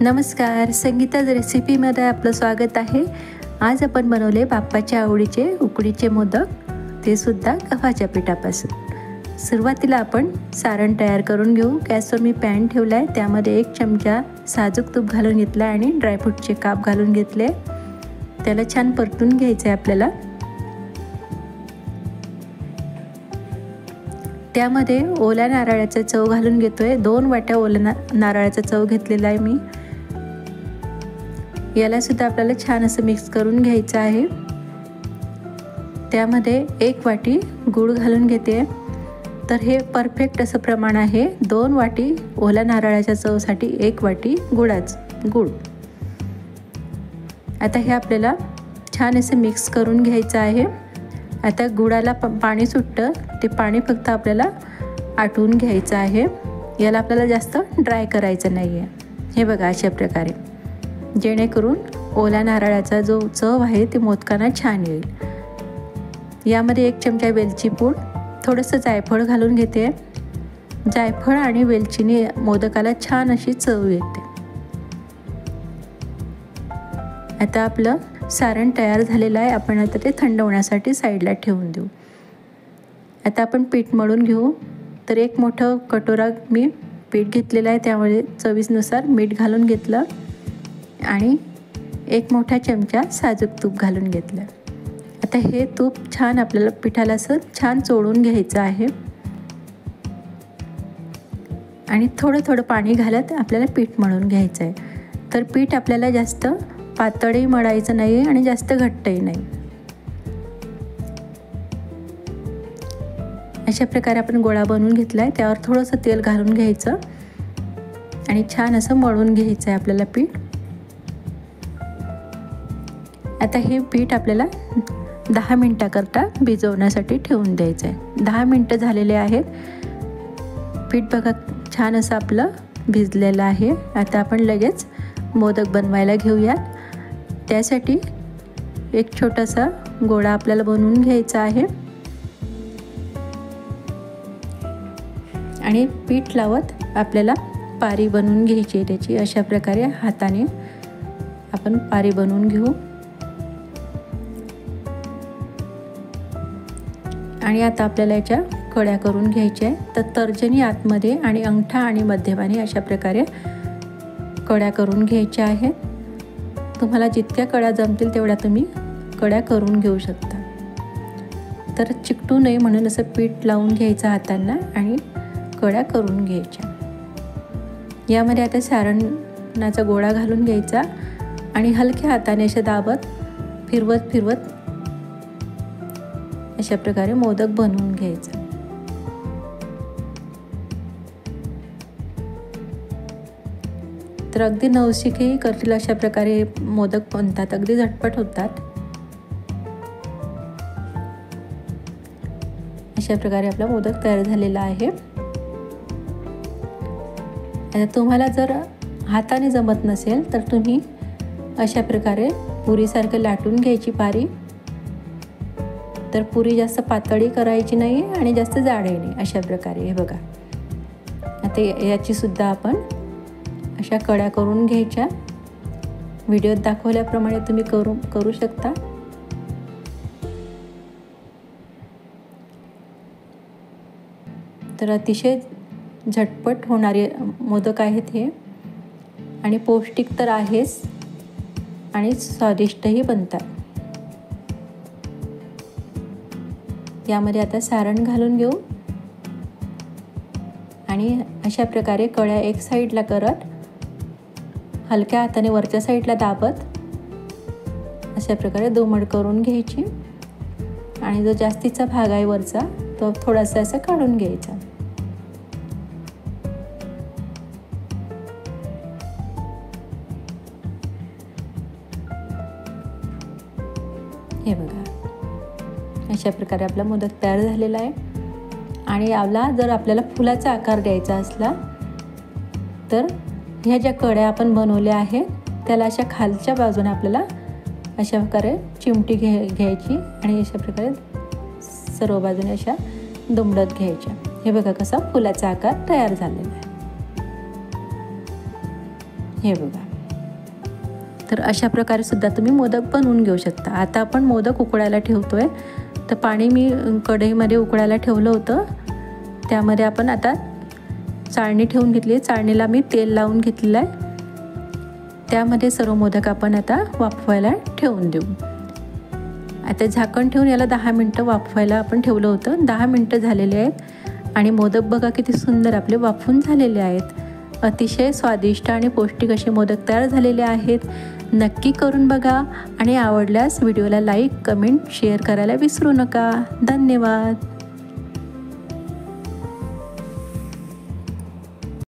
नमस्कार, संगीताज रेसिपीमध्ये आपलं स्वागत आहे। आज आपण बनवले बाप्पाच्या आवडीचे उकडीचे मोदक, ते सुद्धा गव्हाच्या पिठापासून। सुरुवातीला आपण सारण तयार करून घेऊ। गॅसवर मी पॅन ठेवला आहे, त्यामध्ये 1 चमचा साजूक तूप घालून घेतला आणि ड्रायफ्रूटचे काप घालून घेतले। त्याला छान परतून घ्यायचे आहे आपल्याला। त्यामध्ये ओल्या नारळाचा चव घालून घेतोय। 2 वाट्या ओल्या नारळाचा चव घेतलेला आहे मी। याला सुद्धा आपल्याला छान असं मिक्स करून घ्यायचं आहे। त्यामध्ये 1 वाटी गूळ घालून घेते। तर हे परफेक्ट असं प्रमाण आहे। 2 वाटी ओल्या नारळाच्या चवसाठी 1 वाटी गूळ। आता हे आपल्याला छान असं मिक्स करून घ्यायचं आहे। आता गुळाला पाणी सुटतं, ते पाणी फक्त आपल्याला आटवून घ्यायचं आहे। याला आपल्याला जास्त ड्राय करायचं नाही आहे। हे बघा, अशा प्रकारे, जेणेकरून ओल्या नारळाचा जो चव आहे ते मोदकांना छान येईल। यामध्ये 1 चमचा वेलची पूड, थोडंसं जायफळ घालून घेते। जायफळ आणि वेलचीने मोदकाला छान अशी चव येते। आता आपलं सारण तयार झालेलं आहे। आपण आता ते थंड होण्यासाठी साईडला ठेवून देऊ। आता आपण पीठ मळून घेऊ। तर 1 मोठं कटोरा मी पीठ घेतलेलं आहे, त्यामध्ये चवीनुसार मीठ घालून घेतलं आणि 1 मोठा चमचा साजूक तूप घालून घेतलं। आता हे तूप छान आपल्याला पिठाला असं छान चोळून घ्यायचं आहे आणि थोडं थोडं पाणी घालत आपल्याला पीठ मळून घ्यायचं आहे। तर पीठ आपल्याला जास्त पातळही मळायचं नाही आणि जास्त घट्टही नाही। अशा प्रकारे आपण गोळा बनवून घेतला आहे। त्यावर थोडंसं तेल घालून घ्यायचं आणि छान असं मळून घ्यायचं आहे आपल्याला पीठ। आता हे पीठ आपल्याला 10 मिनिटाकरता भिजवण्यासाठी ठेवून द्यायचं आहे। 10 मिनिटं झालेले आहेत। पीठ बघा छान असं आपलं भिजलेलं आहे। आता आपण लगेच मोदक बनवायला घेऊयात। त्यासाठी एक छोटासा गोळा आपल्याला बनवून घ्यायचा आहे आणि पीठ लावत आपल्याला पारी बनवून घ्यायची आहे त्याची। अशा प्रकारे हाताने आपण पारी बनवून घेऊ आणि आता आपल्याला याच्या कड्या करून घ्यायच्या आहे। तर तर्जनी आतमध्ये आणि अंगठा आणि मध्यमाने अशा प्रकारे कड्या करून घ्यायच्या आहेत। तुम्हाला जितक्या कड्या जमतील तेवढ्या तुम्ही कड्या करून घेऊ शकता। तर चिकटू नये म्हणून असं पीठ लावून घ्यायचं हातांना आणि कड्या करून घ्यायच्या। यामध्ये आता सारणाचा गोळा घालून घ्यायचा आणि हलक्या हाताने असे दाबत फिरवत अशा प्रकारे मोदक बनवून घ्यायचा। तर अगदी नवशिकेही करतील अशा प्रकारे मोदक बनतात, अगदी झटपट होतात। अशा प्रकारे आपला मोदक तयार झालेला आहे। आता तुम्हाला जर हाताने जमत नसेल तर तुम्ही अशा प्रकारे पुरीसारखं लाटून घ्यायची पारी। तर पुरी जास्त पातळी करायची नाही आणि जास्त जाडही नाही, अशा प्रकारे। हे बघा, आता याची सुद्धा आपण अशा कड्या करून घ्यायच्या। व्हिडिओत दाखवल्याप्रमाणे तुम्ही करू शकता। तर अतिशय झटपट होणारे मोदक आहेत हे आणि पौष्टिक तर आहेच आणि स्वादिष्टही बनतात। यामध्ये आता सारण घालून घेऊ आणि अशा प्रकारे कड्या एक साईडला करत हलक्या हाताने वरच्या साईडला दाबत अशा प्रकारे दुमड करून घ्यायची आणि जो जास्तीचा भाग आहे वरचा तो थोडासा असा काढून घ्यायचा। हे बघा, अशा प्रकारे आपला मोदक तयार झालेला आहे। आणि याला जर आपल्याला फुलाचा आकार द्यायचा असला तर ह्या ज्या कड्या आपण बनवल्या आहेत त्याला अशा खालच्या बाजूने आपल्याला अशा प्रकारे चिमटी घ्यायची आणि अशा प्रकारे सर्व बाजूने अशा दुमडत घ्यायच्या। हे बघा कसा फुलाचा आकार तयार झालेला आहे। हे बघा। तर अशा प्रकारे सुद्धा तुम्ही मोदक बनवून घेऊ शकता। आता आपण मोदक उकळायला ठेवतोय। तर पाणी मी कढईमध्ये उकळायला ठेवलं होतं, त्यामध्ये आपण आता चाळणी ठेवून घेतली। चाळणीला मी तेल लावून घेतलेलं आहे, त्यामध्ये सर्व मोदक आपण आता वाफवायला ठेवून देऊ। आता झाकण ठेवून याला 10 मिनटं वाफवायला आपण ठेवलं होतं। 10 मिनटं झालेले आहेत आणि मोदक बघा किती सुंदर आपले वाफून झालेले आहेत। अतिशय स्वादिष्ट आणि पौष्टिक असे मोदक तयार झालेले आहेत। नक्की करून बघा आणि आवडल्यास व्हिडिओला लाईक, कमेंट, शेअर करायला विसरू नका। धन्यवाद।